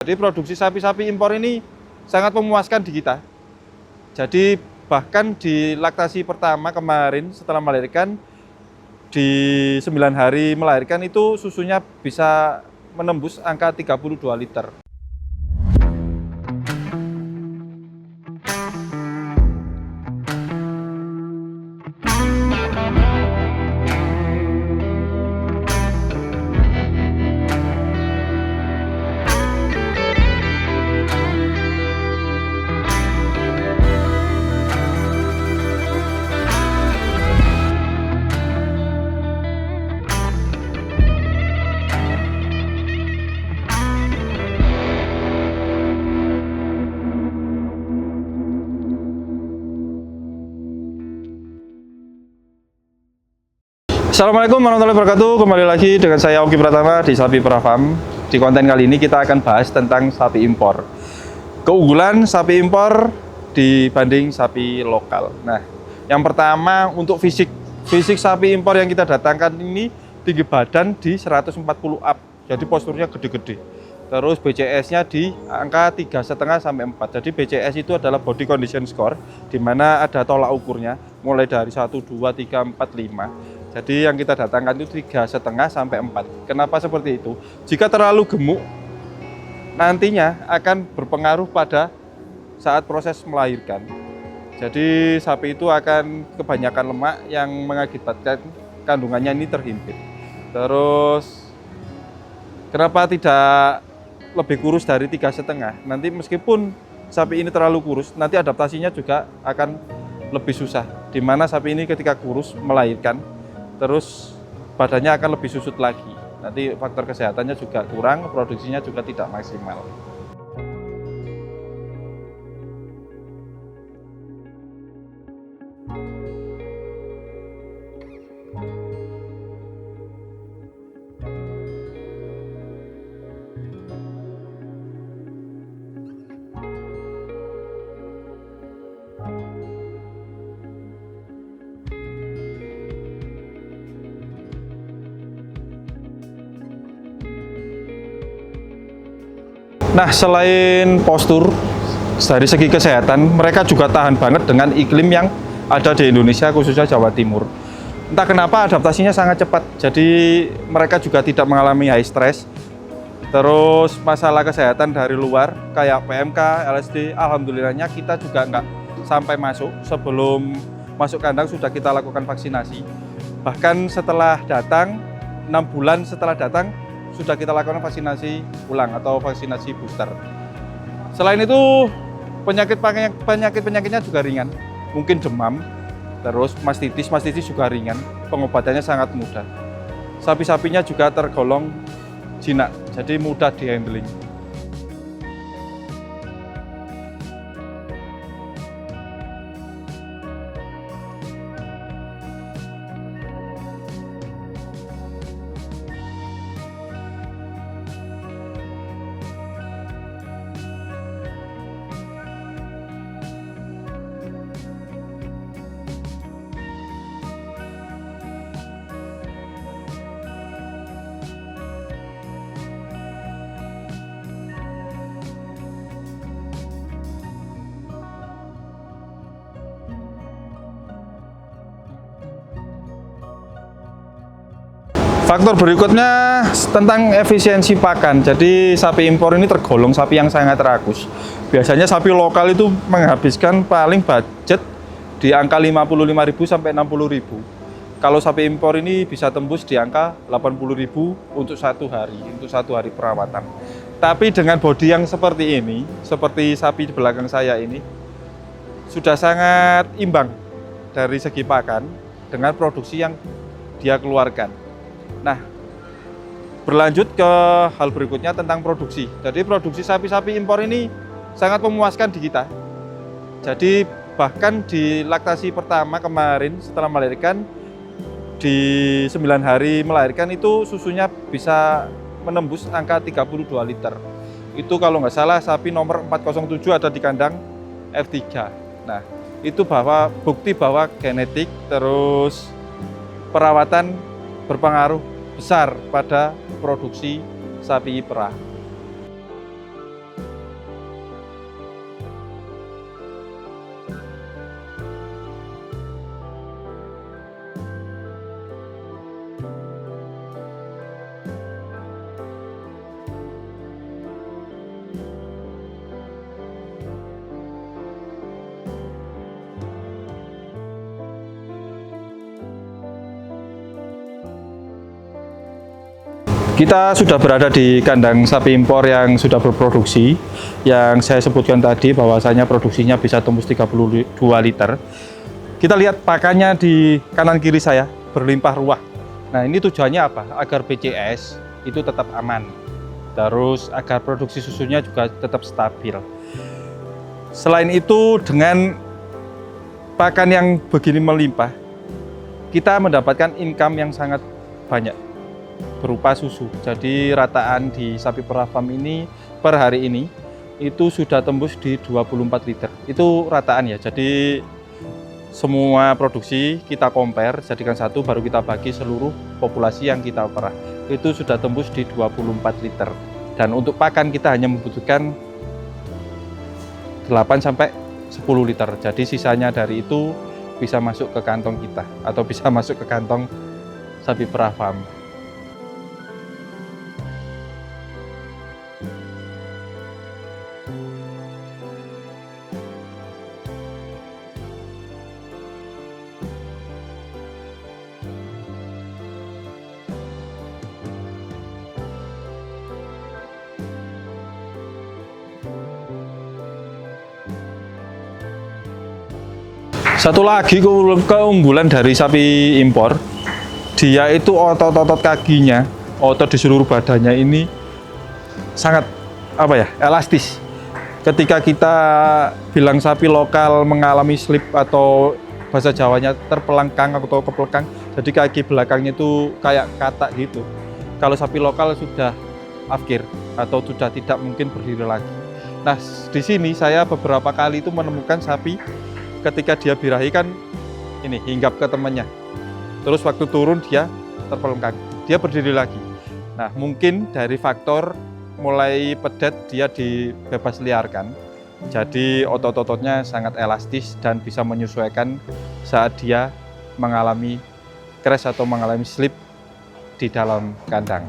Jadi produksi sapi-sapi impor ini sangat memuaskan di kita. Jadi bahkan di laktasi pertama kemarin setelah melahirkan, di 9 hari melahirkan itu susunya bisa menembus angka 32 liter. Assalamualaikum warahmatullahi wabarakatuh. Kembali lagi dengan saya Oki Pratama di Sapi Perah Farm. Di konten kali ini kita akan bahas tentang sapi impor. Keunggulan sapi impor dibanding sapi lokal. Nah, yang pertama untuk fisik sapi impor yang kita datangkan ini tinggi badan di 140 up. Jadi posturnya gede-gede. Terus BCS-nya di angka 3,5 sampai 4. Jadi BCS itu adalah body condition score, di mana ada tolak ukurnya mulai dari 1, 2, 3, 4, 5. Jadi yang kita datangkan itu 3,5 sampai 4. Kenapa seperti itu? Jika terlalu gemuk, nantinya akan berpengaruh pada saat proses melahirkan. Jadi sapi itu akan kebanyakan lemak yang mengakibatkan kandungannya ini terhimpit. Terus kenapa tidak lebih kurus dari 3,5? Nanti meskipun sapi ini terlalu kurus, nanti adaptasinya juga akan lebih susah. Di mana sapi ini ketika kurus melahirkan, terus badannya akan lebih susut lagi. Nanti faktor kesehatannya juga kurang, produksinya juga tidak maksimal. Nah, selain postur, dari segi kesehatan, mereka juga tahan banget dengan iklim yang ada di Indonesia, khususnya Jawa Timur. Entah kenapa adaptasinya sangat cepat, jadi mereka juga tidak mengalami high stress. Terus masalah kesehatan dari luar, kayak PMK, LSD, alhamdulillahnya kita juga nggak sampai masuk. Sebelum masuk kandang sudah kita lakukan vaksinasi. Bahkan setelah datang, 6 bulan setelah datang, sudah kita lakukan vaksinasi ulang atau vaksinasi booster. Selain itu, penyakit-penyakitnya juga ringan. Mungkin demam, terus mastitis juga ringan. Pengobatannya sangat mudah. Sapi-sapinya juga tergolong jinak, jadi mudah di-handling. Faktor berikutnya tentang efisiensi pakan. Jadi sapi impor ini tergolong sapi yang sangat rakus. Biasanya sapi lokal itu menghabiskan paling budget di angka 55.000 sampai 60.000. Kalau sapi impor ini bisa tembus di angka 80.000 untuk satu hari perawatan. Tapi dengan bodi yang seperti ini, seperti sapi di belakang saya ini, sudah sangat imbang dari segi pakan dengan produksi yang dia keluarkan. Nah, berlanjut ke hal berikutnya tentang produksi. Jadi produksi sapi-sapi impor ini sangat memuaskan di kita. Jadi bahkan di laktasi pertama kemarin setelah melahirkan, di 9 hari melahirkan itu susunya bisa menembus angka 32 liter. Itu kalau nggak salah sapi nomor 407 ada di kandang F3. Nah, itu bukti bahwa genetik terus perawatan berpengaruh besar pada produksi sapi perah. Kita sudah berada di kandang sapi impor yang sudah berproduksi, yang saya sebutkan tadi bahwasanya produksinya bisa tembus 32 liter. Kita lihat pakannya di kanan kiri saya, berlimpah ruah. Nah, ini tujuannya apa? Agar BCS itu tetap aman. Terus agar produksi susunya juga tetap stabil. Selain itu, dengan pakan yang begini melimpah, kita mendapatkan income yang sangat banyak berupa susu. Jadi rataan di sapi perah farm ini per hari ini itu sudah tembus di 24 liter. Itu rataan ya. Jadi semua produksi kita compare, jadikan satu, baru kita bagi seluruh populasi yang kita perah. Itu sudah tembus di 24 liter. Dan untuk pakan kita hanya membutuhkan 8 sampai 10 liter. Jadi sisanya dari itu bisa masuk ke kantong kita atau bisa masuk ke kantong sapi perah farm. Satu lagi keunggulan dari sapi impor, dia itu otot-otot kakinya, otot di seluruh badannya ini sangat elastis. Ketika kita bilang sapi lokal mengalami slip atau bahasa Jawanya terpelengkang atau kepelengkang, jadi kaki belakangnya itu kayak katak gitu. Kalau sapi lokal sudah afkir atau sudah tidak mungkin berdiri lagi. Nah, di sini saya beberapa kali itu menemukan sapi ketika dia birahi kan ini hinggap ke temannya, terus waktu turun dia terpelengkang, dia berdiri lagi. Nah, mungkin dari faktor mulai pedet dia dibebas liarkan, jadi otot-ototnya sangat elastis dan bisa menyesuaikan saat dia mengalami crash atau mengalami slip di dalam kandang.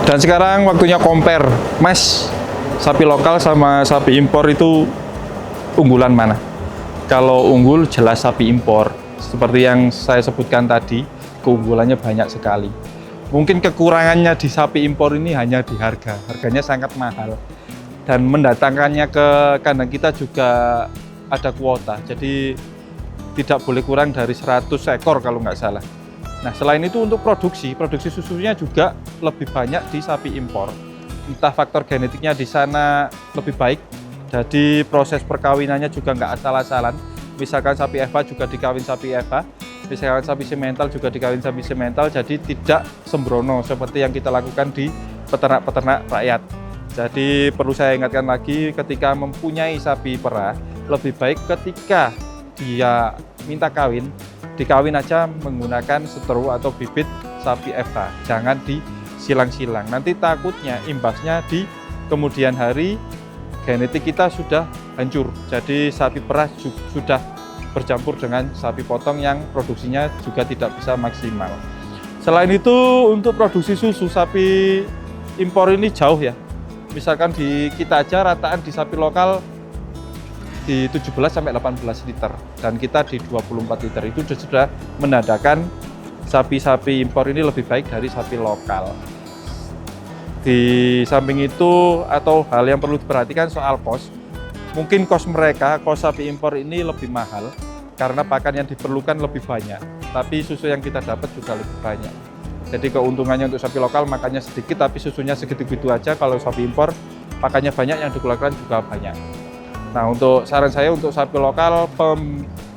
Dan sekarang waktunya compare, Mas, sapi lokal sama sapi impor itu unggulan mana? Kalau unggul jelas sapi impor. Seperti yang saya sebutkan tadi, keunggulannya banyak sekali. Mungkin kekurangannya di sapi impor ini hanya di harga. Harganya sangat mahal. Dan mendatangkannya ke kandang kita juga ada kuota. Jadi tidak boleh kurang dari 100 ekor kalau nggak salah. Nah, selain itu untuk produksi susunya juga lebih banyak di sapi impor. Entah faktor genetiknya di sana lebih baik, jadi proses perkawinannya juga nggak asal-asalan. Misalkan sapi Eva juga dikawin sapi Eva, misalkan sapi semental juga dikawin sapi semental, jadi tidak sembrono seperti yang kita lakukan di peternak-peternak rakyat. Jadi perlu saya ingatkan lagi, ketika mempunyai sapi perah, lebih baik ketika dia minta kawin, dikawin aja menggunakan seteru atau bibit sapi Eva, jangan disilang-silang. Nanti takutnya imbasnya di kemudian hari genetik kita sudah hancur. Jadi sapi perah sudah bercampur dengan sapi potong yang produksinya juga tidak bisa maksimal. Selain itu untuk produksi susu sapi impor ini jauh ya. Misalkan di kita aja rataan di sapi lokal di 17 sampai 18 liter dan kita di 24 liter. Itu sudah menandakan sapi-sapi impor ini lebih baik dari sapi lokal. Di samping itu atau hal yang perlu diperhatikan soal kos, mungkin kos sapi impor ini lebih mahal karena pakan yang diperlukan lebih banyak, tapi susu yang kita dapat juga lebih banyak. Jadi keuntungannya untuk sapi lokal makannya sedikit tapi susunya segitu-gitu aja. Kalau sapi impor pakannya banyak, yang dikeluarkan juga banyak. Nah, untuk saran saya untuk sapi lokal,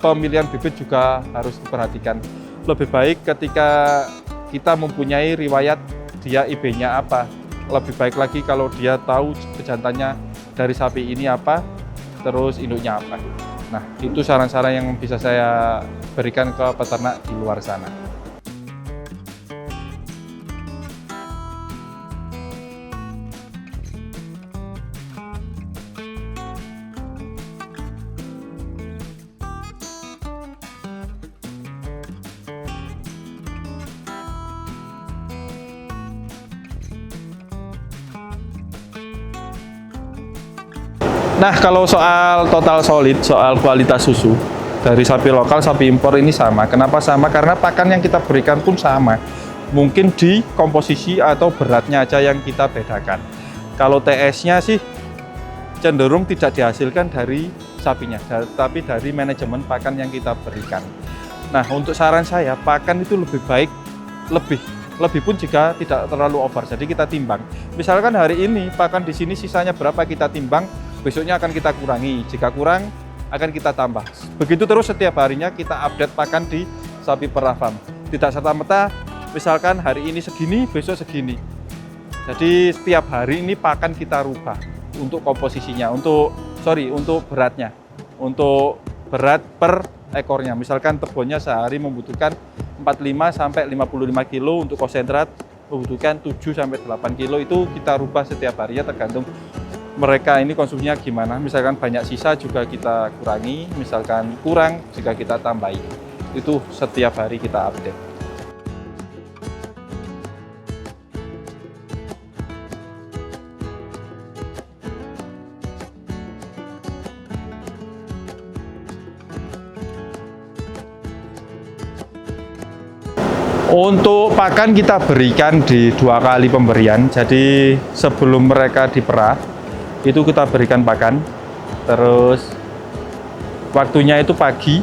pemilihan bibit juga harus diperhatikan. Lebih baik ketika kita mempunyai riwayat dia IB-nya apa. Lebih baik lagi kalau dia tahu pejantannya dari sapi ini apa, terus induknya apa. Nah, itu saran-saran yang bisa saya berikan ke peternak di luar sana. Nah, kalau soal total solid, soal kualitas susu dari sapi lokal, sapi impor ini sama. Kenapa sama? Karena pakan yang kita berikan pun sama. Mungkin di komposisi atau beratnya aja yang kita bedakan. Kalau TS-nya sih cenderung tidak dihasilkan dari sapinya, tapi dari manajemen pakan yang kita berikan. Nah, untuk saran saya, pakan itu lebih baik, lebih pun jika tidak terlalu over. Jadi kita timbang. Misalkan hari ini pakan di sini sisanya berapa, kita timbang, besoknya akan kita kurangi. Jika kurang, akan kita tambah. Begitu terus setiap harinya kita update pakan di Sapi Perah Farm. Tidak serta-merta, misalkan hari ini segini, besok segini. Jadi setiap hari ini pakan kita rubah untuk komposisinya, untuk beratnya, untuk berat per ekornya. Misalkan tebonnya sehari membutuhkan 45 sampai 55 kilo, untuk konsentrat membutuhkan 7 sampai 8 kilo. Itu kita rubah setiap harinya tergantung mereka ini konsumsinya gimana. Misalkan banyak sisa juga kita kurangi, misalkan kurang juga kita tambahi. Itu setiap hari kita update. Untuk pakan kita berikan di 2 kali pemberian. Jadi sebelum mereka diperah itu kita berikan pakan. Terus waktunya itu pagi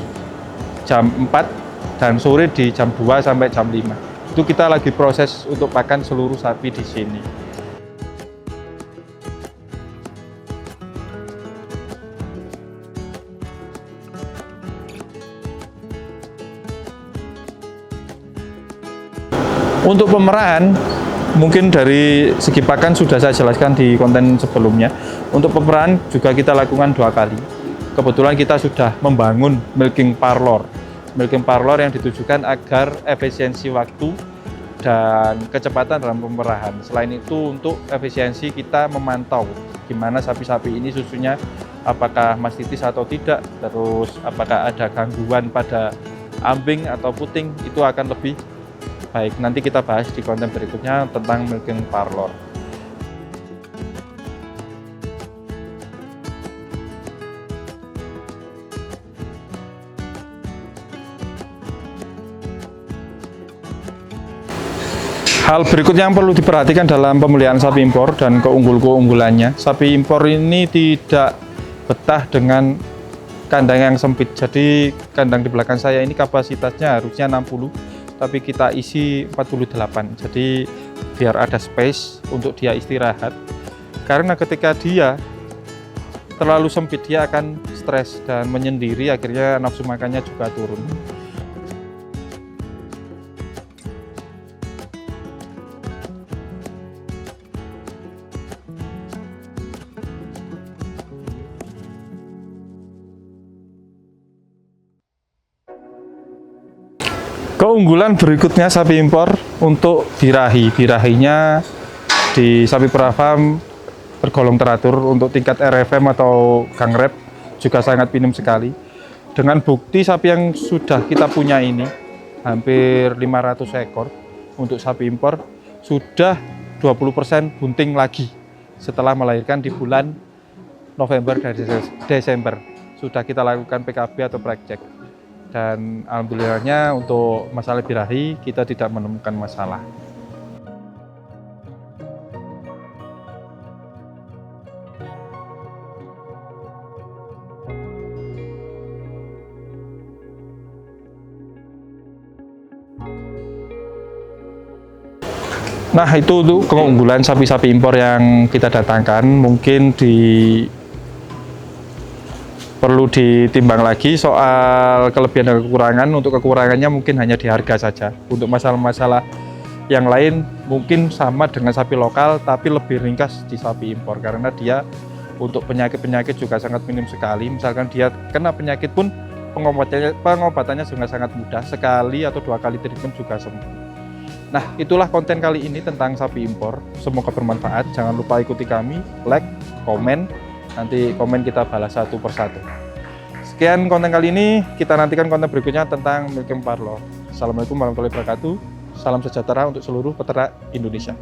jam 4 dan sore di jam 2 sampai jam 5. Itu kita lagi proses untuk pakan seluruh sapi di sini. Untuk pemerahan, mungkin dari segi pakan sudah saya jelaskan di konten sebelumnya. Untuk pemerahan juga kita lakukan 2 kali. Kebetulan kita sudah membangun milking parlor. Milking parlor yang ditujukan agar efisiensi waktu dan kecepatan dalam pemerahan. Selain itu, untuk efisiensi kita memantau gimana sapi-sapi ini susunya, apakah mastitis atau tidak, terus apakah ada gangguan pada ambing atau puting, itu akan lebih baik. Nanti kita bahas di konten berikutnya tentang milking parlor. Hal berikutnya yang perlu diperhatikan dalam pemeliharaan sapi impor dan keunggulannya. Sapi impor ini tidak betah dengan kandang yang sempit. Jadi kandang di belakang saya ini kapasitasnya harusnya 60, tapi kita isi 48. Jadi biar ada space untuk dia istirahat. Karena ketika dia terlalu sempit, dia akan stres dan menyendiri, akhirnya nafsu makannya juga turun. Keunggulan berikutnya sapi impor untuk birahi. Birahinya di Sapi Perah Farm tergolong teratur. Untuk tingkat RFM atau gang rep juga sangat minim sekali. Dengan bukti sapi yang sudah kita punya ini, hampir 500 ekor untuk sapi impor, sudah 20% bunting lagi setelah melahirkan di bulan November dan Desember. Sudah kita lakukan PKB atau praktek. Dan alhamdulillahnya untuk masalah birahi kita tidak menemukan masalah. Nah, itu untuk keunggulan sapi-sapi impor yang kita datangkan. Mungkin perlu ditimbang lagi soal kelebihan dan kekurangan. Untuk kekurangannya mungkin hanya di harga saja. Untuk masalah-masalah yang lain mungkin sama dengan sapi lokal, tapi lebih ringkas di sapi impor karena dia Untuk penyakit-penyakit juga sangat minim sekali. Misalkan dia kena penyakit pun pengobatannya juga sangat mudah. Sekali atau 2 kali treatment juga sembuh. Nah, itulah konten kali ini tentang sapi impor. Semoga bermanfaat. Jangan lupa ikuti kami, like, komen. Nanti komen kita balas satu persatu. Sekian konten kali ini. Kita nantikan konten berikutnya tentang Milking Parlour. Assalamualaikum warahmatullahi wabarakatuh. Salam sejahtera untuk seluruh peternak Indonesia.